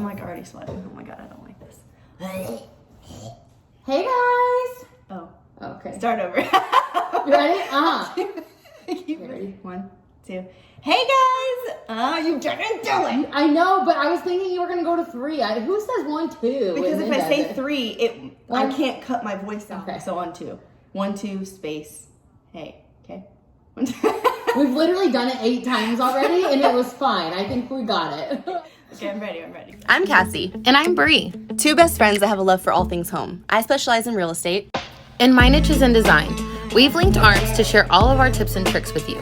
I'm like already sweating. Oh my god, I don't like this. Hey guys! Oh. Okay. Start over. You ready? Keep ready. 1, 2. Hey guys! You didn't do it! I know, but I was thinking you were gonna go to 3. Who says 1, 2? Because if I say 3, I can't cut my voice down. Okay. So on 2. 1, 2, space. Hey. Okay? We've literally done it 8 times already, and it was fine. I think we got it. Okay, I'm ready. I'm Cassie. And I'm Bree. 2 best friends that have a love for all things home. I specialize in real estate. And my niche is in design. We've linked arms to share all of our tips and tricks with you.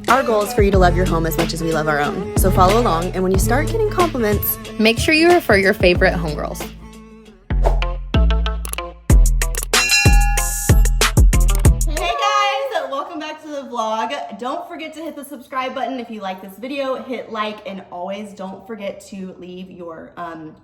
Our goal is for you to love your home as much as we love our own. So follow along, and when you start getting compliments, make sure you refer your favorite homegirls. Welcome back to the vlog. Don't forget to hit the subscribe button if you like this video, hit like, and always don't forget to leave your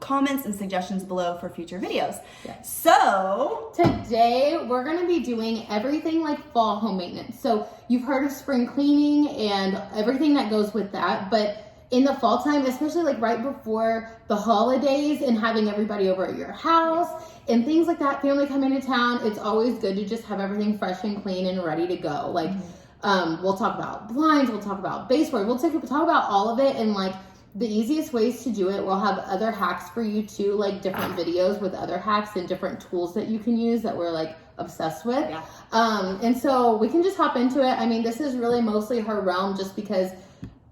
comments and suggestions below for future videos. Yes. So today we're going to be doing everything like fall home maintenance. So you've heard of spring cleaning and everything that goes with that, but in the fall time, especially like right before the holidays and having everybody over at your house and things like that, family coming to town, it's always good to just have everything fresh and clean and ready to go. Like, we'll talk about blinds, we'll talk about baseboard, we'll talk about all of it, and like the easiest ways to do it. We'll have other hacks for you too, like different videos with other hacks and different tools that you can use that we're like obsessed with. Yeah. And so we can just hop into it. I mean, this is really mostly her realm just because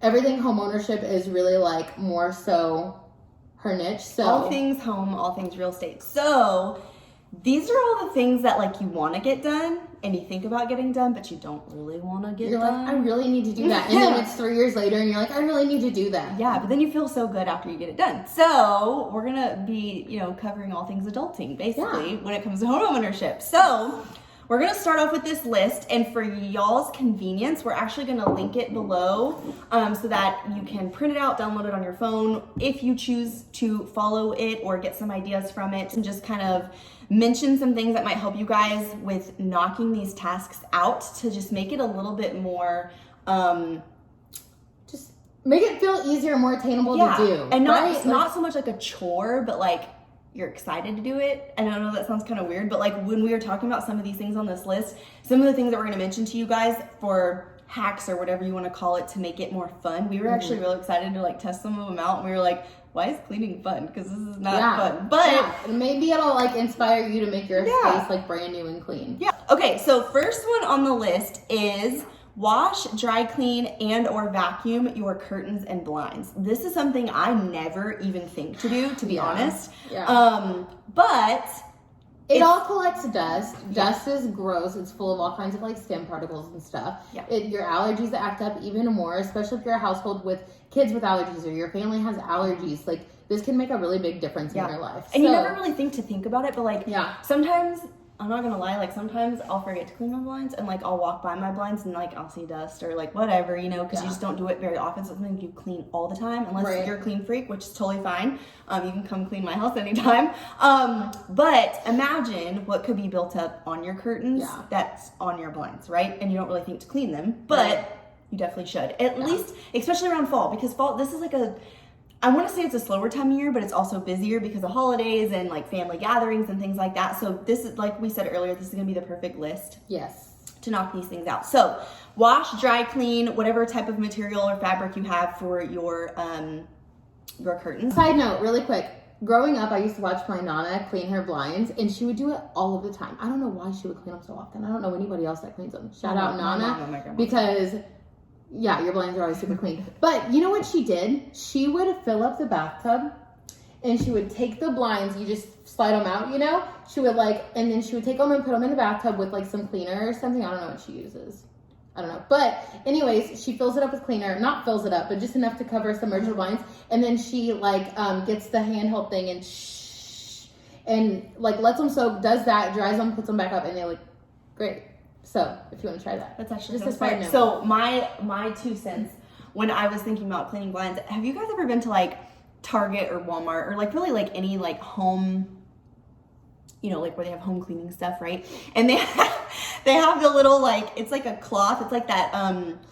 everything home ownership is really like more so her niche. So all things home, all things real estate. So these are all the things that like you want to get done and you think about getting done, but you don't really want to get done. You're like, I really need to do that. And then it's 3 years later and you're like, I really need to do that. Yeah, but then you feel so good after you get it done. So we're going to be, covering all things adulting basically when it comes to home ownership. So we're going to start off with this list, and for y'all's convenience, we're actually going to link it below so that you can print it out, download it on your phone if you choose to follow it or get some ideas from it, and just kind of mention some things that might help you guys with knocking these tasks out to just make it a little bit more just make it feel easier, more attainable to do. And not so much like a chore, but like you're excited to do it. And I know that sounds kind of weird, but like when we were talking about some of these things on this list, some of the things that we're going to mention to you guys for hacks or whatever you want to call it to make it more fun, we were actually really excited to like test some of them out, and we were like, why is cleaning fun? Because this is not fun. But maybe it'll like inspire you to make your space like brand new and clean. Yeah. Okay, so first one on the list is wash, dry clean, and or vacuum your curtains and blinds. This is something I never even think to do, to be honest. Yeah. But it all collects dust. Dust is gross. It's full of all kinds of like skin particles and stuff. Yeah. Your allergies act up even more, especially if you're a household with kids with allergies or your family has allergies. Like this can make a really big difference in your life. And you never really think about it, but like sometimes, I'm not gonna lie, like sometimes I'll forget to clean my blinds and like I'll walk by my blinds and like I'll see dust or like whatever, because you just don't do it very often. So it's something you clean all the time unless you're a clean freak, which is totally fine. You can come clean my house anytime. But imagine what could be built up on your curtains that's on your blinds, right? And you don't really think to clean them, but you definitely should. At least, especially around fall, because fall, this is like I want to say it's a slower time of year, but it's also busier because of holidays and like family gatherings and things like that. So this is, like we said earlier, this is going to be the perfect list. Yes. To knock these things out. So wash, dry clean, whatever type of material or fabric you have for your curtains. Side note, really quick. Growing up, I used to watch my Nana clean her blinds, and she would do it all of the time. I don't know why she would clean them so often. I don't know anybody else that cleans them. Shout out Nana, because your blinds are always super clean. But you know what she did? She would fill up the bathtub and she would take the blinds, you just slide them out, She would and then she would take them and put them in the bathtub with like some cleaner or something. I don't know what she uses. I don't know. But anyways, she fills it up with cleaner, not fills it up, but just enough to cover submerged blinds. And then she gets the handheld thing and lets them soak, does that, dries them, puts them back up, and they look great. So if you want to try that. That's actually just a smart. So my 2 cents when I was thinking about cleaning blinds, have you guys ever been to like Target or Walmart or like really like any like home you know, like where they have home cleaning stuff, right? And they have the little, like, it's like a cloth. It's like that,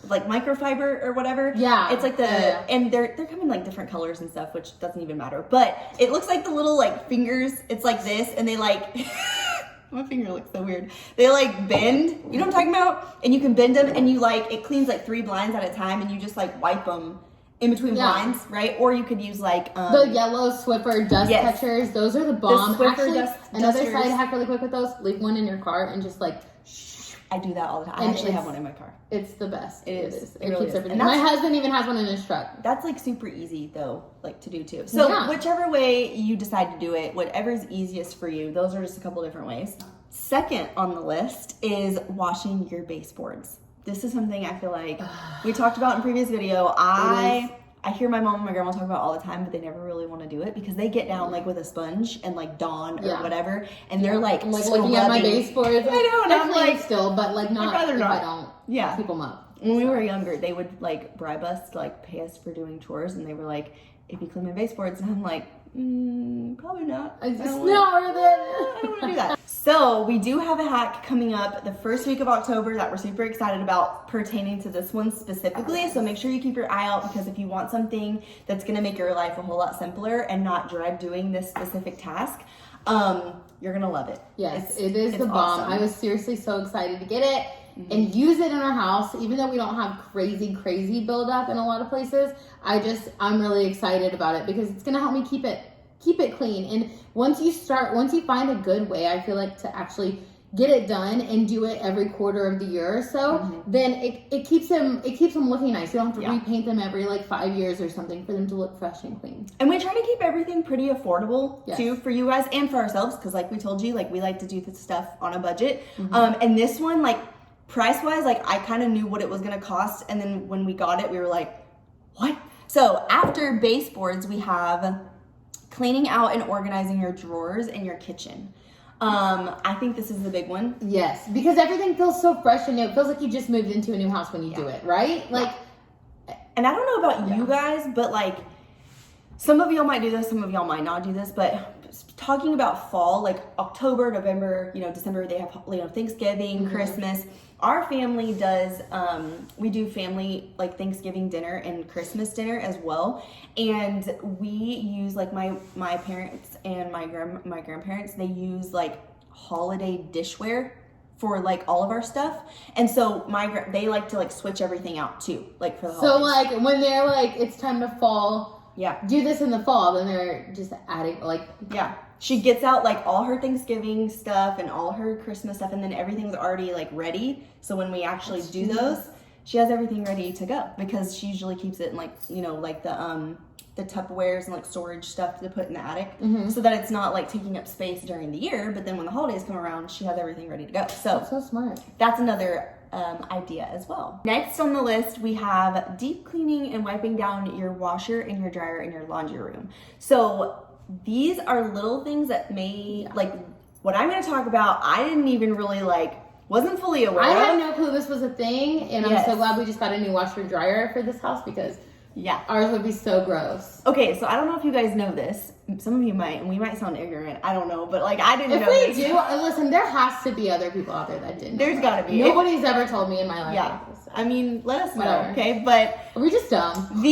like microfiber or whatever. Yeah. It's like and they're coming like different colors and stuff, which doesn't even matter. But it looks like the little like fingers. It's like this, and they like, my finger looks so weird. They like bend, you know what I'm talking about? And you can bend them, and you like, it cleans like 3 blinds at a time, and you just like wipe them in between blinds, right? Or you could use like the yellow Swiffer dust catchers. Those are the bomb. Actually, another side hack really quick with those: leave one in your car and just like. I do that all the time. I actually have one in my car. It's the best. It is. It really keeps is. everything. My husband even has one in his truck. That's like super easy though, like to do too. So whichever way you decide to do it, whatever is easiest for you, those are just a couple different ways. Second on the list is washing your baseboards. This is something I feel like we talked about in previous video. I hear my mom and my grandma talk about all the time, but they never really want to do it because they get down like with a sponge and like Dawn or whatever, and they're like, I'm like looking at my baseboards. I know, and I'm like, still, but like not. I'd rather not. I don't keep them up. When we were younger, they would like bribe us to like pay us for doing chores, and they were like, if you clean my baseboards, and I'm like, probably not. It's just not worth it. I don't want to do that. So we do have a hack coming up the first week of October that we're super excited about pertaining to this one specifically. So make sure you keep your eye out, because if you want something that's going to make your life a whole lot simpler and not dread doing this specific task, you're going to love it. Yes, it is the bomb. Awesome. I was seriously so excited to get it and use it in our house, even though we don't have crazy buildup in a lot of places. I'm really excited about it because it's going to help me keep it clean. And once you find a good way, I feel like, to actually get it done and do it every quarter of the year or so, then it keeps them looking nice. You don't have to repaint them every like 5 years or something for them to look fresh and clean. And we try to keep everything pretty affordable too, for you guys and for ourselves, because like we told you, like we like to do this stuff on a budget. And this one, like price wise, like I kind of knew what it was going to cost, and then when we got it, we were like, what? So after baseboards, we have cleaning out and organizing your drawers in your kitchen. I think this is the big one. Yes, because everything feels so fresh and new. It feels like you just moved into a new house when you do it, right? Like, and I don't know about you guys, but like some of y'all might do this, some of y'all might not do this, but talking about fall, like October, November, December, they have, Thanksgiving, Christmas. Our family does, we do family like Thanksgiving dinner and Christmas dinner as well. And we use like my parents and my grandparents, they use like holiday dishware for like all of our stuff. And so they like to like switch everything out too, like for the holidays. So like when they're like, it's time to fall, do this in the fall, then they're just adding like, she gets out like all her Thanksgiving stuff and all her Christmas stuff, and then everything's already like ready. So when we actually do those, she has everything ready to go, because she usually keeps it in like, like the Tupperwares and like storage stuff to put in the attic, so that it's not like taking up space during the year. But then when the holidays come around, she has everything ready to go. So that's so smart. That's another idea as well. Next on the list, we have deep cleaning and wiping down your washer and your dryer in your laundry room. So these are little things that may, like what I'm going to talk about, I didn't even really wasn't fully aware I had no clue this was a thing, and I'm so glad we just got a new washer and dryer for this house, because ours would be so gross. Okay, so I don't know if you guys know this. Some of you might, and we might sound ignorant. I don't know, but I didn't know this. If we do, listen, there has to be other people out there that didn't. There's got to be. Nobody's ever told me in my life. Yeah, I mean, let us know, okay? But we're just dumb.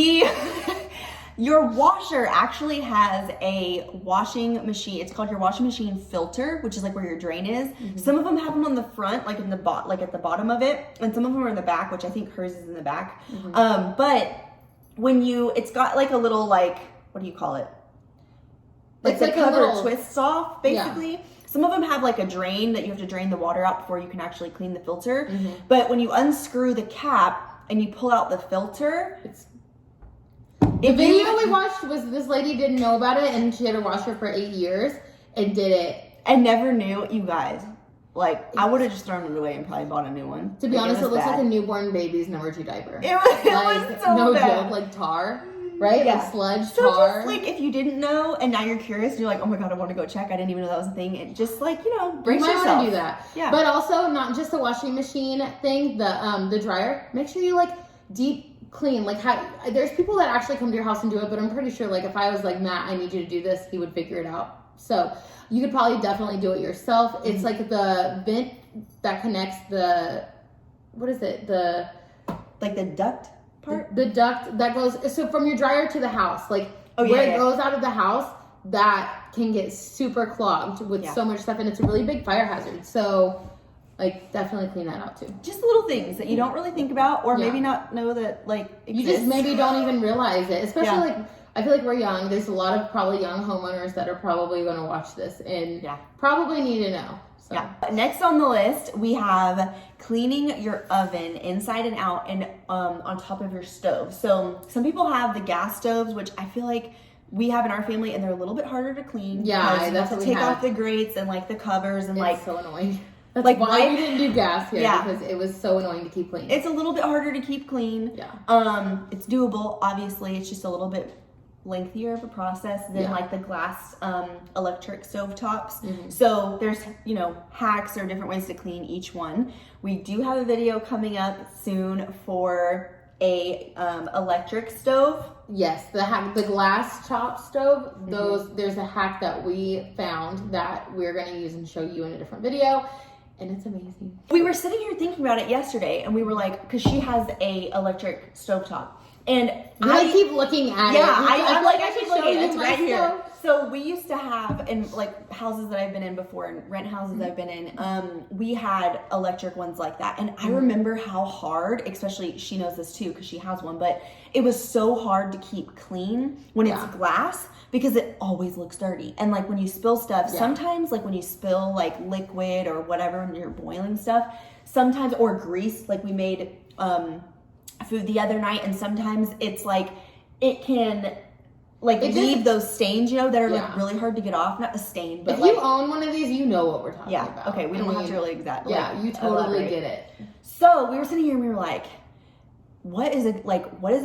Your washer actually has a washing machine. It's called your washing machine filter, which is like where your drain is. Some of them have them on the front, like in the at the bottom of it, and some of them are in the back, which I think hers is in the back. But when it's got like a little what do you call it? Like the cover twists off, basically. Some of them have like a drain that you have to drain the water out before you can actually clean the filter. But when you unscrew the cap and you pull out the filter, the video we watched was this lady didn't know about it, and she had a washer for 8 years and did it. I never knew, you guys. I would have just thrown it away and probably bought a new one. To be honest, it looks like a newborn baby's number 2 diaper. It was so no bad. joke, like tar, right? Yeah. Like sludge, so tar. Just if you didn't know and now you're curious, you're like, oh my god, I want to go check. I didn't even know that was a thing. And just brace yourself. You might want to do that. Yeah. But also, not just the washing machine thing, the dryer. Make sure you deep clean. There's people that actually come to your house and do it, but I'm pretty sure if I was like, Matt, I need you to do this, he would figure it out So you could probably definitely do it yourself. It's like the vent that connects the, what is it? The duct part? The duct that goes, so from your dryer to the house, like it goes out of the house, that can get super clogged with so much stuff, and it's a really big fire hazard. So like definitely clean that out too. Just little things that you don't really think about, or maybe not know that like exist. You just maybe don't even realize it, especially like, I feel like we're young. There's a lot of probably young homeowners that are probably going to watch this and probably need to know. So. Yeah. Next on the list, we have cleaning your oven inside and out and on top of your stove. So some people have the gas stoves, which I feel like we have in our family, and they're a little bit harder to clean. Yeah, that's what we take off the grates and like the covers and it's so annoying. That's like why we didn't do gas here, because it was so annoying to keep clean. It's a little bit harder to keep clean. Yeah. It's doable. Obviously, it's just a little bit lengthier of a process than like the glass electric stove tops. So there's hacks or different ways to clean each one. We do have a video coming up soon for a electric stove. Yes, the glass top stove. There's a hack that we found that we're going to use and show you in a different video, and it's amazing. We were sitting here thinking about it yesterday, and we were like, because she has a electric stovetop. And I keep looking at it. I'm like, I should keep looking. show It's you right my here. stove. So we used to have, in like houses that I've been in before, and rent houses I've been in, we had electric ones like that. And I remember how hard, especially she knows this too because she has one, but it was so hard to keep clean when it's glass because it always looks dirty. And like when you spill stuff, sometimes like when you spill like liquid or whatever when you're boiling stuff, sometimes, or grease, like we made food the other night, and sometimes it's like it can like leave those stains, that are like really hard to get off. Not a stain, but if you own one of these, you know what we're talking about. Okay, we don't have to really exactly. Yeah, you totally get it. So we were sitting here and we were like, what is a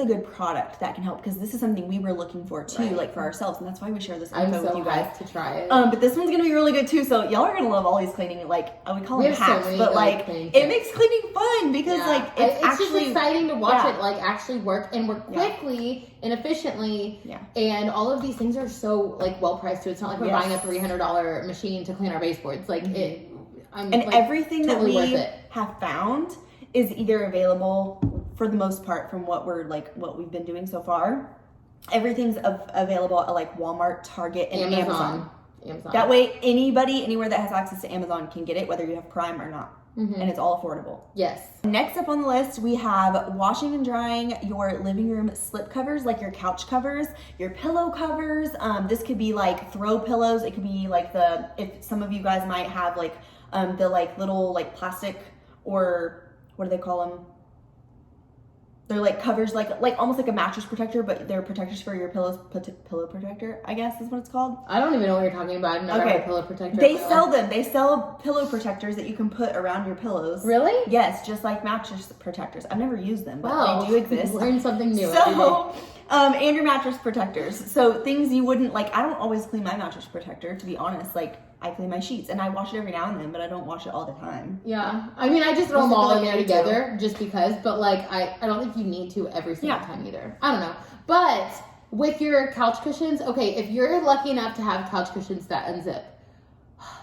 good product that can help? Because this is something we were looking for too, like for ourselves, and that's why we share this info with you guys to try it. But this one's gonna be really good too. So y'all are gonna love all these cleaning. Like we call them hacks, but like it makes cleaning fun because like it's actually just exciting to watch it like actually work and work quickly and efficiently. Yeah. And all of these things are so like well priced too. It's not like we're buying a $300 machine to clean our baseboards. Like everything totally that we have found is either available, for the most part, from what we've been doing so far. Everything's available at like Walmart, Target, and Amazon. That way anybody anywhere that has access to Amazon can get it, whether you have Prime or not. And it's all affordable. Yes. Next up on the list, we have washing and drying your living room slip covers, like your couch covers, your pillow covers. This could be like throw pillows. It could be like if some of you guys might have like the like little like plastic, or what do they call them? They're like covers, like almost like a mattress protector, but they're protectors for your pillow protector, I guess is what it's called. I don't even know what you're talking about. I've never had a pillow protector. They sell them. They sell pillow protectors that you can put around your pillows. Really? Yes, just like mattress protectors. I've never used them, but they do exist. Learn something new. So, and your mattress protectors. So things you wouldn't like. I don't always clean my mattress protector, to be honest. Like I clean my sheets and I wash it every now and then, but I don't wash it all the time. Yeah. I mean, I just throw them all in there together just because, but like, I don't think you need to every single time either. I don't know. But with your couch cushions, okay, if you're lucky enough to have couch cushions that unzip,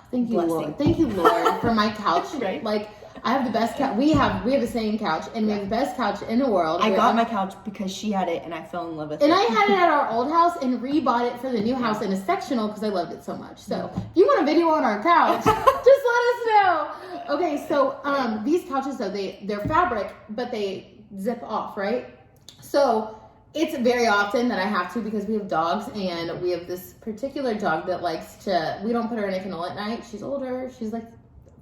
thank you, Lord. Thank you, Lord, for my couch. Right. Like, I have the best couch. We have the same couch, and we have the best couch in the world. I got my couch because she had it, and I fell in love with it. And I had it at our old house and rebought it for the new house in a sectional because I loved it so much. So if you want a video on our couch, just let us know. Okay, so these couches, though, they're fabric, but they zip off, right? So it's very often that I have to, because we have dogs, and we have this particular dog that likes to, we don't put her in a kennel at night. She's older. She's like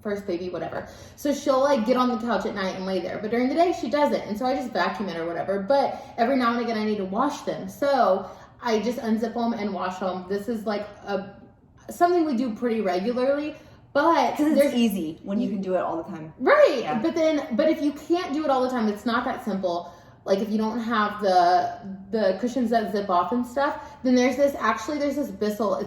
first baby, whatever. So she'll like get on the couch at night and lay there. But during the day, she doesn't. And so I just vacuum it or whatever. But every now and again, I need to wash them. So I just unzip them and wash them. This is like something we do pretty regularly. But because it's easy when you can do it all the time. Right. Yeah. But if you can't do it all the time, it's not that simple. Like if you don't have the cushions that zip off and stuff, then there's this Bissell.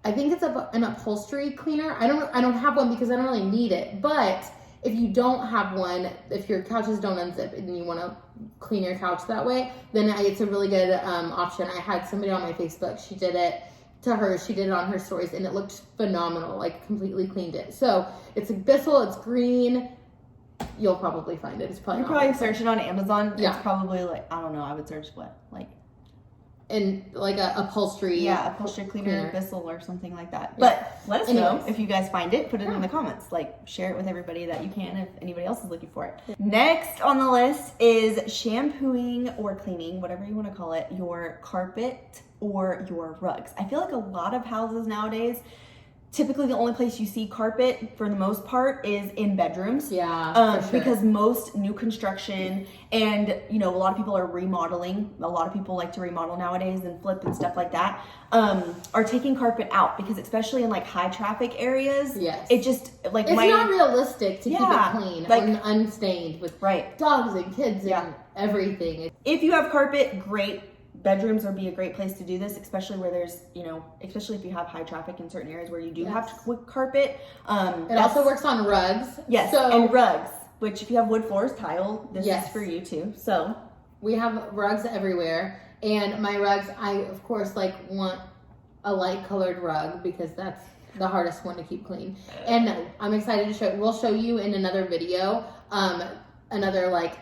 I think it's an upholstery cleaner. I don't have one because I don't really need it. But if you don't have one, if your couches don't unzip and you want to clean your couch that way, then it's a really good option. I had somebody on my Facebook. She did it, to her. She did it on her stories, and it looked phenomenal. Like, completely cleaned it. So it's a Bissell. It's green. You'll probably find it. It's probably you probably search it on Amazon. Yeah. It's probably like, I don't know. I would search what, like, and like a upholstery. Yeah, upholstery cleaner, Bissell or something like that. Yeah. But let us know if you guys find it. Put it in the comments. Like, share it with everybody that you can if anybody else is looking for it. Next on the list is shampooing or cleaning, whatever you want to call it, your carpet or your rugs. I feel like a lot of houses nowadays, typically the only place you see carpet for the most part is in bedrooms. Yeah, for sure. Because most new construction and, you know, a lot of people are remodeling. A lot of people like to remodel nowadays and flip and stuff like that, are taking carpet out because especially in like high traffic areas, yes, it just like it's not realistic to keep it clean, like, and unstained with dogs and kids and everything. If you have carpet, great. Bedrooms would be a great place to do this, especially where there's, you know, especially if you have high traffic in certain areas where you do have carpet. It also works on rugs. Yes, so, and rugs, which if you have wood floors, tile, this is for you too. So we have rugs everywhere, and my rugs, I of course like want a light colored rug because that's the hardest one to keep clean. And I'm excited to show. We'll show you in another video. Another like.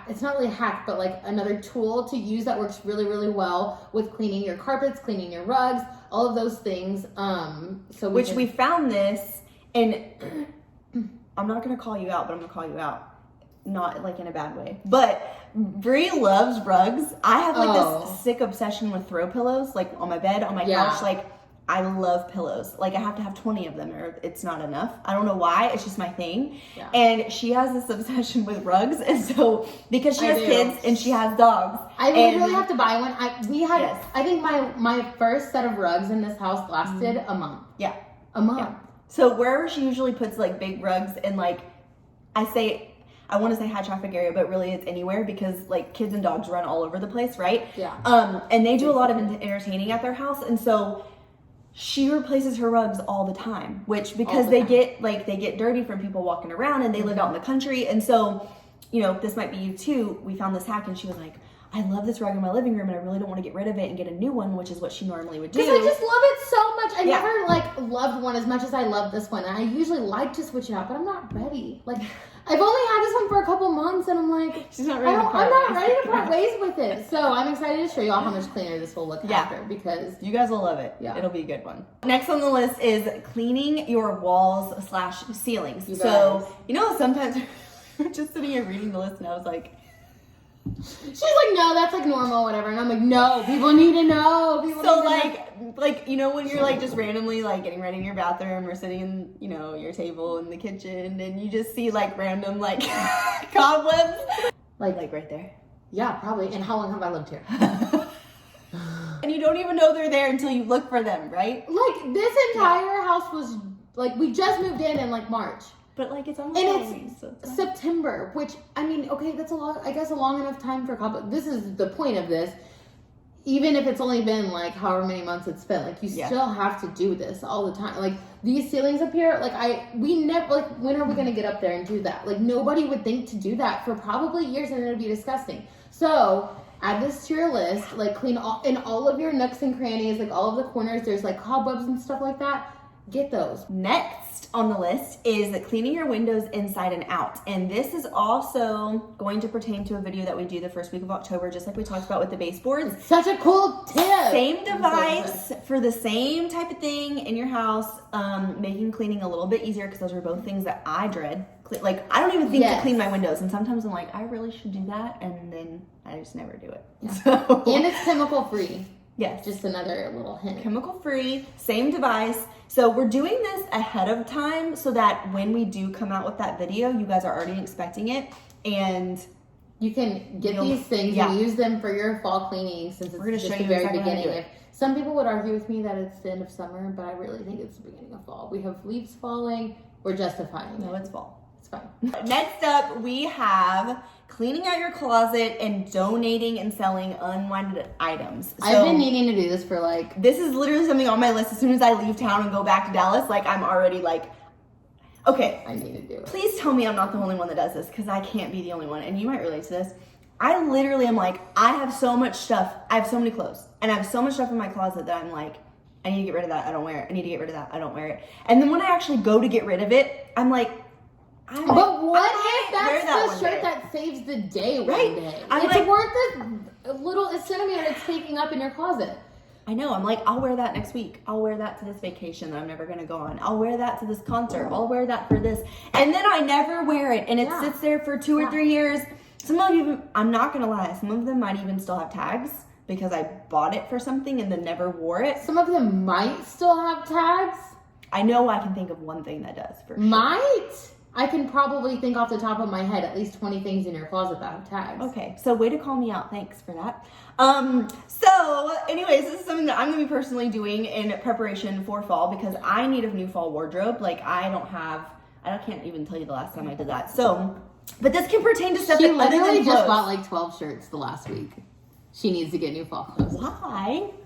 It's not really a hack, but like another tool to use that works really, really well with cleaning your carpets, cleaning your rugs, all of those things. We found this, and I'm not gonna call you out, but I'm gonna call you out, not like in a bad way. But Brie loves rugs. I have like this sick obsession with throw pillows, like on my bed, on my couch, like. I love pillows. Like, I have to have 20 of them or it's not enough. I don't know why. It's just my thing. Yeah. And she has this obsession with rugs. And so, because she has kids and she has dogs. I literally have to buy one. I think my first set of rugs in this house lasted a month. Yeah. A month. Yeah. So, wherever she usually puts, like, big rugs and, like, I want to say high traffic area, but really it's anywhere because, like, kids and dogs run all over the place, right? Yeah. And they do a lot of entertaining at their house. And so, she replaces her rugs all the time, which because they get dirty from people walking around and they live out in the country. And so, you know, this might be you too. We found this hack and she was like, I love this rug in my living room and I really don't want to get rid of it and get a new one, which is what she normally would do. Because I just love it so much. I never like loved one as much as I love this one. And I usually like to switch it out, but I'm not ready. Like, I've only had this one for a couple months and I'm like, she's not ready I'm not ready to part ways with it. So I'm excited to show you all how much cleaner this will look after because you guys will love it. Yeah. It'll be a good one. Next on the list is cleaning your walls / ceilings. So, you know, sometimes we're just sitting here reading the list and I was like, she's like, no, that's like normal, whatever. And I'm like, no, people need to know. Like, you know, when you're like just randomly like getting ready in your bathroom or sitting in, you know, your table in the kitchen and you just see like random like cobwebs. Like right there. Yeah, probably. And how long have I lived here? And you don't even know they're there until you look for them, right? Like this entire house was like, we just moved in like March. But like it's almost it's September, which I mean, okay, that's a long enough time for cobwebs. This is the point of this. Even if it's only been like however many months it's been, like you still have to do this all the time. Like these ceilings up here, we never like when are we gonna get up there and do that? Like nobody would think to do that for probably years and it'd be disgusting. So add this to your list, like clean all of your nooks and crannies, like all of the corners. There's like cobwebs and stuff like that. Get those. Next on the list is cleaning your windows inside and out. And this is also going to pertain to a video that we do the first week of October, just like we talked about with the baseboards. Such a cool tip. Same device for the same type of thing in your house, making cleaning a little bit easier because those are both things that I dread. Like, I don't even think to clean my windows. And sometimes I'm like, I really should do that. And then I just never do it. Yeah. So. And it's chemical free. Yes. Just another little hint. Chemical free, same device. So we're doing this ahead of time so that when we do come out with that video, you guys are already expecting it. And you can get these things and use them for your fall cleaning since it's just the very beginning. If some people would argue with me that it's the end of summer, but I really think it's the beginning of fall. We have leaves falling. We're justifying it. No, it's fall. It's fine. Next up, we have cleaning out your closet and donating and selling unwanted items. So, I've been needing to do this for this is literally something on my list. As soon as I leave town and go back to Dallas, I'm already okay. I need to do it. Please tell me I'm not the only one that does this because I can't be the only one. And you might relate to this. I literally am like, I have so much stuff. I have so many clothes. And I have so much stuff in my closet that I'm like, I need to get rid of that. I don't wear it. I need to get rid of that. I don't wear it. And then when I actually go to get rid of it, I'm like, but what if that's the shirt that saves the day one day? It's worth the little centimeter it's taking up in your closet. I know. I'm like, I'll wear that next week. I'll wear that to this vacation that I'm never going to go on. I'll wear that to this concert. I'll wear that for this. And then I never wear it. And it sits there for 2 or 3 years. Some of you, I'm not going to lie, some of them might even still have tags because I bought it for something and then never wore it. Some of them might still have tags. I know I can think of one thing that does for sure. Might? I can probably think off the top of my head at least 20 things in your closet that have tags. Okay, so way to call me out. Thanks for that. So anyways, this is something that I'm going to be personally doing in preparation for fall because I need a new fall wardrobe. Like I can't even tell you the last time I did that. So, but this can pertain to stuff that other than clothes. She literally just bought like 12 shirts the last week. She needs to get new fall clothes.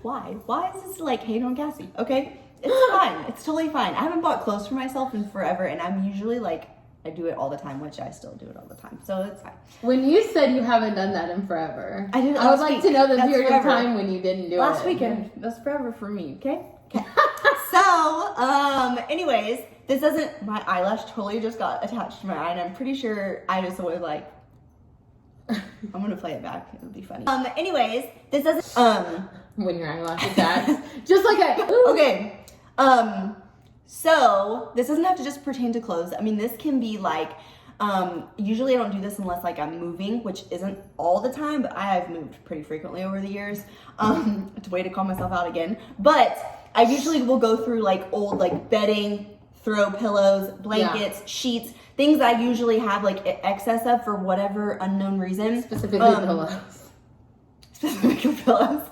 Why is this like hate on Cassie? Okay, it's fine. It's totally fine. I haven't bought clothes for myself in forever, and I'm usually like, I do it all the time, which I still do it all the time. So it's fine. When you said you haven't done that in forever, I did it I would like to know the period of time when you didn't do it. Last weekend. That's forever for me, okay? So, anyways, this doesn't, my eyelash totally just got attached to my eye, and I'm pretty sure I just was like, I'm gonna play it back. It'll be funny. Anyways, this doesn't, when your eyelash attached, just like a, okay. So this doesn't have to just pertain to clothes. I mean, this can be like, usually I don't do this unless like I'm moving, which isn't all the time, but I have moved pretty frequently over the years. It's a way to call myself out again. But I usually will go through like old like bedding, throw pillows, blankets, sheets, things that I usually have like excess of for whatever unknown reason. Specifically pillows. Specifically pillows.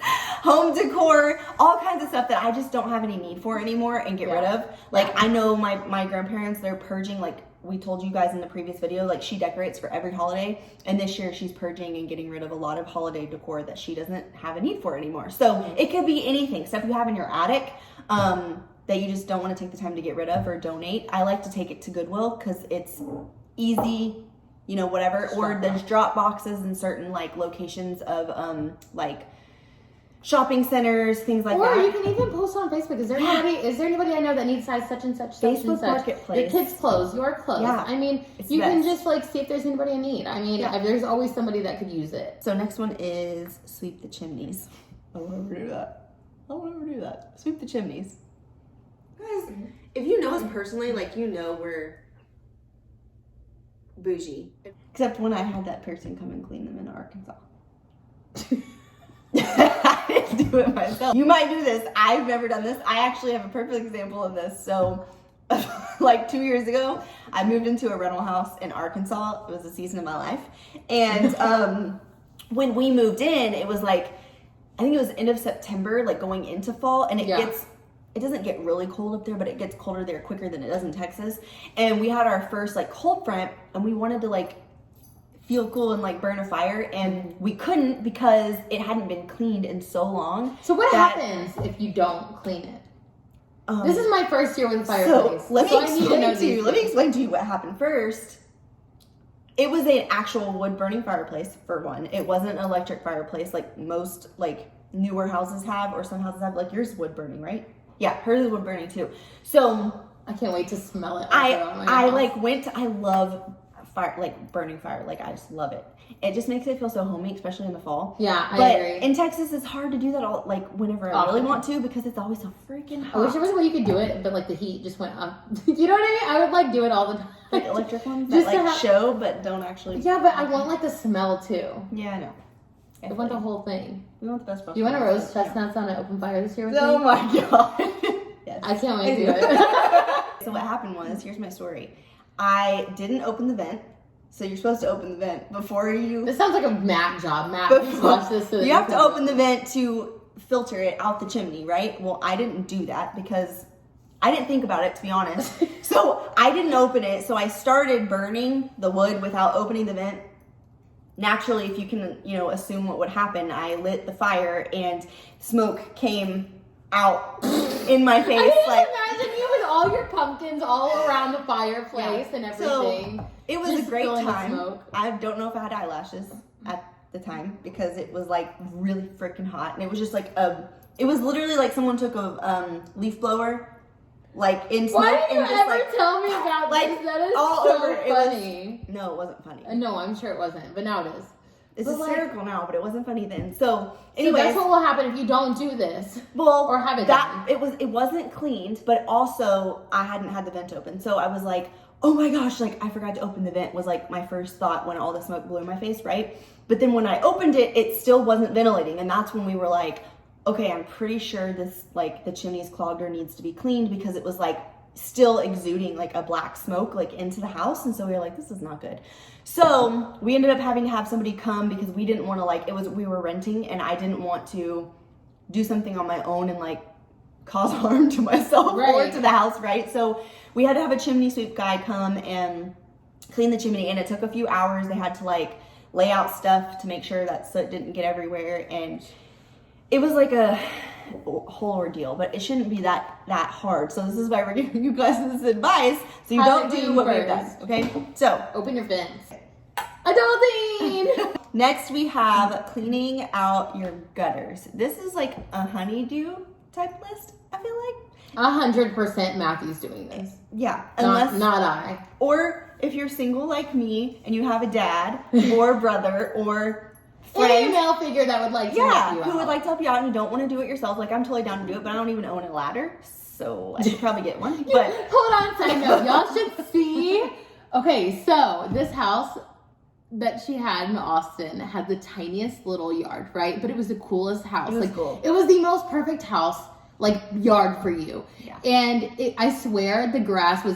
Home decor, all kinds of stuff that I just don't have any need for anymore and get rid of. Like I know my grandparents, they're purging, like we told you guys in the previous video, like she decorates for every holiday, and this year she's purging and getting rid of a lot of holiday decor that she doesn't have a need for anymore. So it could be anything, stuff you have in your attic that you just don't want to take the time to get rid of or donate. I like to take it to Goodwill because it's easy, you know, whatever. Or there's drop boxes in certain like locations of like shopping centers, things like that. Or you can even post on Facebook. Is there anybody I know that needs size such and such, Facebook Marketplace. Your kids' clothes, your clothes. Yeah. I mean, you can just like see if there's anybody in need. I mean, there's always somebody that could use it. So next one is sweep the chimneys. I will never do that. Sweep the chimneys. Guys, if you know us personally, like you know we're bougie. Except when I had that person come and clean them in Arkansas. I didn't do it myself. You might do this. I've never done this. I actually have a perfect example of this. So like 2 years ago, I moved into a rental house in Arkansas. It was the season of my life. And when we moved in, it was like, I think it was end of September, like going into fall, and it doesn't get really cold up there, but it gets colder there quicker than it does in Texas. And we had our first like cold front, and we wanted to like feel cool and like burn a fire, and we couldn't because it hadn't been cleaned in so long. So what happens if you don't clean it? This is my first year with a fireplace. So let me explain to you what happened first. It was an actual wood burning fireplace for one. It wasn't an electric fireplace like most like newer houses have, or some houses have. Like yours is wood burning, right? Yeah, hers is wood burning too. So I can't wait to smell it. I love fire, like burning fire. Like I just love it. It just makes it feel so homey, especially in the fall. Yeah, I agree. In Texas, it's hard to do that all like whenever I really want to, because it's always so freaking hot. I wish there was a way you could do it, but like the heat just went up. You know what I mean? I would like do it all the time. Like electric ones that like show but don't actually. Yeah, but I want like the smell too. Yeah, I know. I want the whole thing. We want the best possible. You want to roast chestnuts on an open fire this year with me? Oh my god. Yes. I can't wait to do it. So what happened was, here's my story. I didn't open the vent. So you're supposed to open the vent before you... This sounds like a Matt job. Matt, please watch this. You have to open the vent to filter it out the chimney, right? Well, I didn't do that because I didn't think about it, to be honest. So I didn't open it. So I started burning the wood without opening the vent. Naturally, if you can, assume what would happen, I lit the fire and smoke came out in my face. I can imagine you with all your pumpkins all around the fireplace and everything. So it was a great time. I don't know if I had eyelashes at the time because it was like really freaking hot, and it was just like it was literally like someone took a leaf blower, like in smoke. Why did you and just, ever like, tell me about like, this? That is all so over. funny. No, it wasn't funny. No, I'm sure it wasn't, but now it is. It's but hysterical now, but it wasn't funny then. So, So anyways, that's what will happen if you don't do this. well, or have it that done. it wasn't cleaned, but also I hadn't had the vent open, so I was like, oh my gosh, like I forgot to open the vent was like my first thought when all the smoke blew in my face, right? But then when I opened it, it still wasn't ventilating, and that's when we were like, okay, I'm pretty sure this like the chimney's clogged or needs to be cleaned because it was like still exuding like a black smoke like into the house, and so we were like, this is not good. So we ended up having to have somebody come because we didn't want to like we were renting, and I didn't want to do something on my own and like cause harm to myself or to the house, right? So we had to have a chimney sweep guy come and clean the chimney, and it took a few hours. They had to like lay out stuff to make sure that soot didn't get everywhere, and it was like a whole ordeal, but it shouldn't be that hard. So this is why we're giving you guys this advice, so you don't do what we've done, okay? So open your vents. Adulting! Next we have cleaning out your gutters. This is like a honeydew type list, I feel like. 100% Matthew's doing this. Yeah, Not I. Or if you're single like me and you have a dad or brother or friend, any male figure that would like to help you out. who would like to help you out and you don't want to do it yourself. Like I'm totally down to do it, but I don't even own a ladder, so I should probably get one. But hold on, side note, y'all should see. Okay, so this house that she had in Austin had the tiniest little yard, right? But it was the coolest house. It was cool. It was the most perfect house, like yard for you. Yeah. And I swear the grass was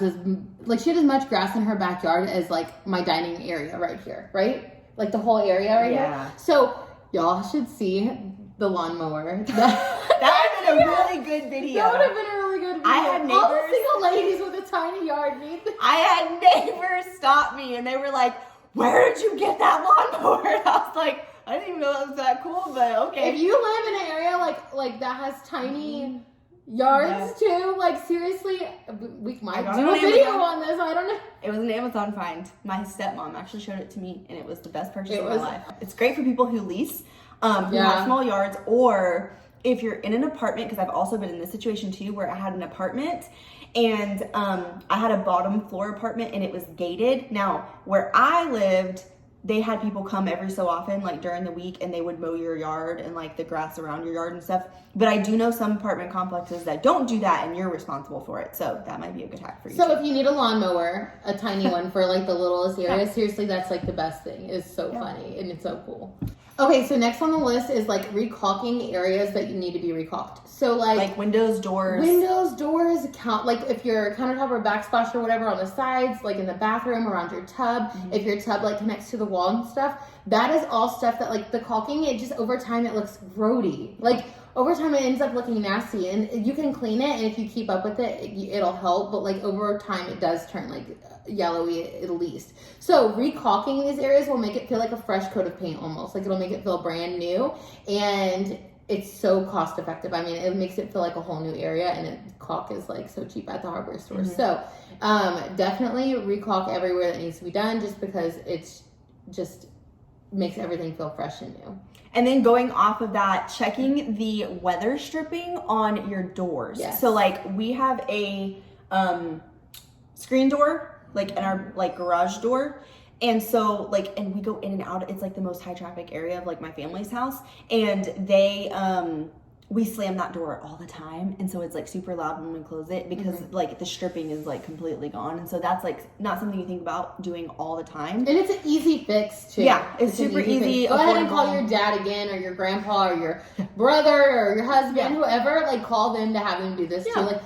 she had as much grass in her backyard as like my dining area right here, right? Like the whole area right here. So y'all should see the lawnmower. That would have been a really good video. That would have been a really good video. I had neighbors. All the single ladies with a tiny yard need this. I had neighbors stop me and they were like, where did you get that lawnmower? And I was like, I didn't even know that was that cool, but okay. If you live in an area like that has tiny yards too, like seriously, we might do a video on this. I don't know. It was an Amazon find. My stepmom actually showed it to me, and it was the best purchase of my life. It's great for people who lease, who have small yards, or if you're in an apartment, because I've also been in this situation too, where I had an apartment, and I had a bottom floor apartment, and it was gated. Now, where I lived, they had people come every so often, like during the week, and they would mow your yard and like the grass around your yard and stuff. But I do know some apartment complexes that don't do that, and you're responsible for it. So that might be a good hack for you. So if you need a lawnmower, a tiny one for like the littlest area, seriously, that's like the best thing. It's so funny and it's so cool. Okay, so next on the list is like recaulking areas that you need to be recaulked. So like windows, doors, like if your countertop or backsplash or whatever on the sides, like in the bathroom, around your tub, if your tub like connects to the wall and stuff, that is all stuff that like the caulking, it just over time it looks grody. Like over time it ends up looking nasty, and you can clean it, and if you keep up with it, it'll help, but like over time it does turn like yellowy at least. So recaulking these areas will make it feel like a fresh coat of paint almost. Like it'll make it feel brand new, and it's so cost effective. I mean, it makes it feel like a whole new area, and caulk is like so cheap at the hardware store. So definitely recaulk everywhere that needs to be done, just because it's just makes everything feel fresh and new. And then going off of that, checking the weather stripping on your doors. Yes. So like we have a screen door like in our like garage door, and so like, and we go in and out, it's like the most high traffic area of like my family's house, and they we slam that door all the time, and so it's like super loud when we close it because like the stripping is like completely gone, and so that's like not something you think about doing all the time. And it's an easy fix too. Yeah, it's super easy. Go ahead and call your dad again, or your grandpa, or your brother, or your husband, whoever. Like call them to have them do this too. Like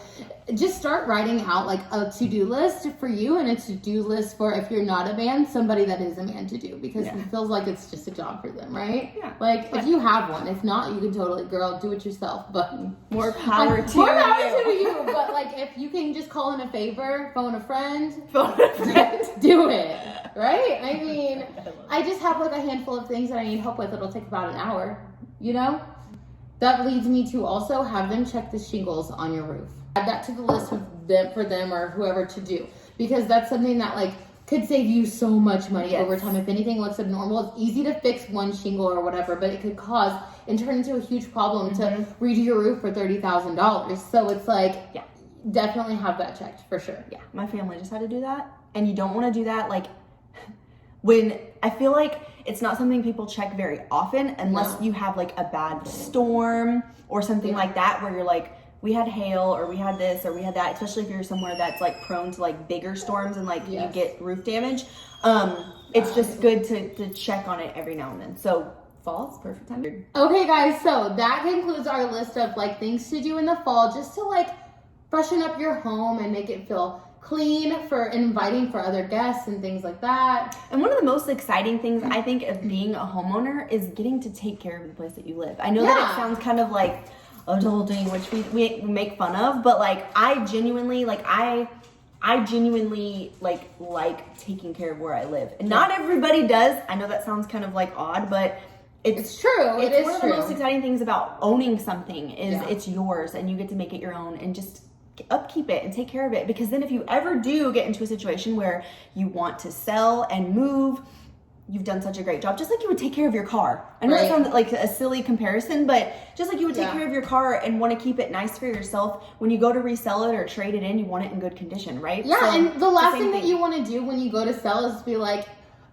just start writing out like a to-do list for you, and a to-do list for, if you're not a man, somebody that is a man to do, because it feels like it's just a job for them, right? Yeah. Like if you have one, if not, you can totally, girl, do it yourself. But more power to more power to you. But like if you can just call in a favor, phone a friend, do it, right? I mean, I just have like a handful of things that I need help with. It'll take about an hour, you know? That leads me to also have them check the shingles on your roof. Add that to the list for them or whoever to do, because that's something that like could save you so much money Yes. over time. If anything looks abnormal, it's easy to fix one shingle or whatever, but it could cause and turn into a huge problem to redo your roof for $30,000. So it's like, definitely have that checked for sure. Yeah, my family just had to do that, and you don't want to do that like when I feel like it's not something people check very often unless you have like a bad storm or something like that where you're like, we had hail or we had this or we had that, especially if you're somewhere that's like prone to like bigger storms and like you get roof damage. It's just good to check on it every now and then. So fall's perfect time. Okay guys, so that concludes our list of like things to do in the fall just to like freshen up your home and make it feel clean for inviting for other guests and things like that. And one of the most exciting things I think of being a homeowner is getting to take care of the place that you live. I know that it sounds kind of like adulting, which we make fun of, but like I genuinely like like taking care of where I live. And not everybody does. I know that sounds kind of like odd, but it's true. It's one of the most exciting things about owning something is it's yours and you get to make it your own and just upkeep it and take care of it. Because then if you ever do get into a situation where you want to sell and move, you've done such a great job. Just like you would take care of your car. I know that sounds like a silly comparison, but just like you would take care of your car and want to keep it nice for yourself, when you go to resell it or trade it in, you want it in good condition, right? Yeah, so and the last thing that you want to do when you go to sell is be like,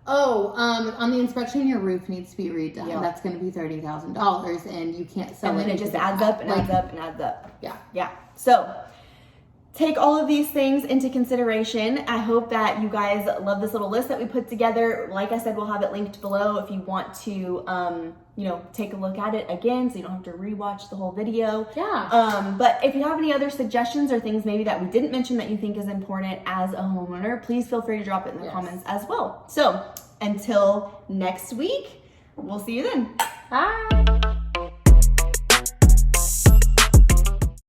on the inspection, your roof needs to be redone. Yeah. That's going to be $30,000 and you can't sell it. And then it just adds up and adds up and adds up. Yeah. Yeah. So take all of these things into consideration. I hope that you guys love this little list that we put together. Like I said, we'll have it linked below if you want to, take a look at it again so you don't have to rewatch the whole video. Yeah. But if you have any other suggestions or things maybe that we didn't mention that you think is important as a homeowner, please feel free to drop it in the comments as well. So until next week, we'll see you then. Bye.